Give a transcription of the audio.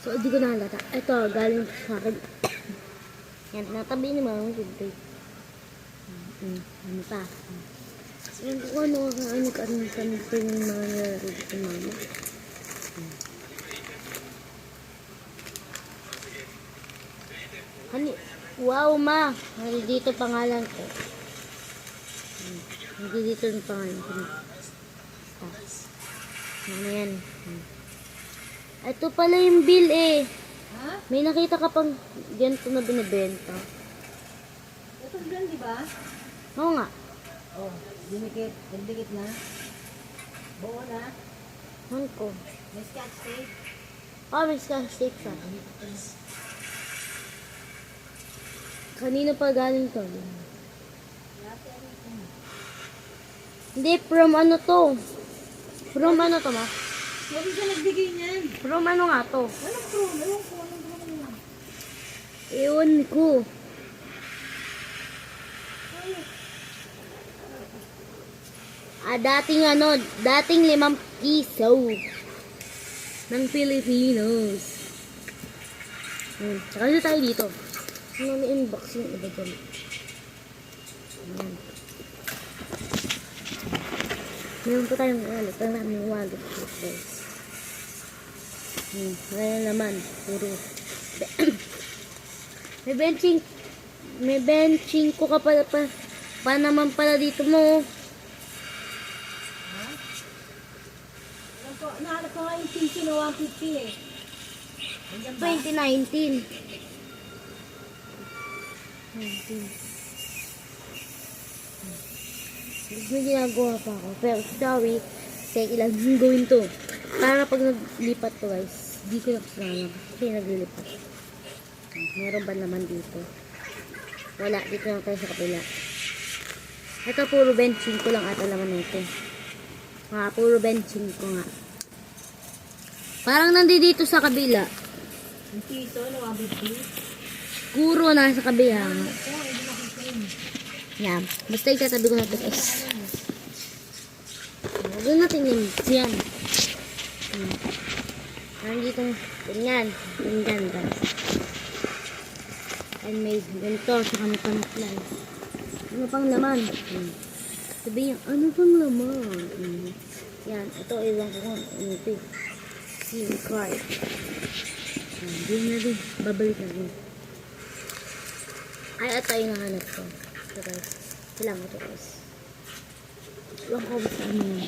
So, hindi ko nahalata. Ito, galing sa akin. Yan, natabi ni Mama. Siyempre. Ano pa? Yan ko ano yung mga nalaro dito, Mama. Hani, wow, Ma. Hindi dito pangalan ko. Hindi dito yung pangalan ko. Ano yan? Ito pala yung bill eh. Ha? May nakita ka pang ganito na binibenta. Ito lang, di ba? Oo nga. Oh, dinikit. Dikit na. Buo na. Ano ko? May scotch tape. May scotch tape siya. Kanino pa galing to? Hindi, from ano to? From ano to, Ma? Sabi ka nagbigay niyan. From ano nga to? Walang pro. Walang pro. Walang pro. Ewan ko. Dating 5 piso ng Pilipinos. Tsaka na tayo dito. Ano may unboxing iba dyan? Meron pa tayong wallet. Ang namin wallet, guys. Ngayon naman, puro. may benching ko ka pala pa naman pala dito mo. Nahanap ko nga yung PC na 150 eh. 2019. May ginagawa pa ako. Pero sorry, kasi kailangan gawin to. Para pag naglipat to, guys, di ko na kasalanan. Kasi naglilipat. Meron ba naman dito? Wala, dito lang tayo sa kapila. Ito puro benching ko lang ata naman nito. Puro benching ko nga. Parang nandito sa kabila. Yung piso na 150. Siguro nasa kabila. Yan. Basta itatabi ko na ito, guys. Huwag natin yung yan. Nandito, ganyan. Ganyan, guys. And may ganito, saka may panuklan. Ano pang laman? Sabihin, ano pang laman? Yan, ito, iwan ko kung ano ito. SIM card. Hindi na din. Babalik na din. Ay, ito yung nahanap ko. Ito guys. Kailangan ito guys. Iwan ko basta ano yun.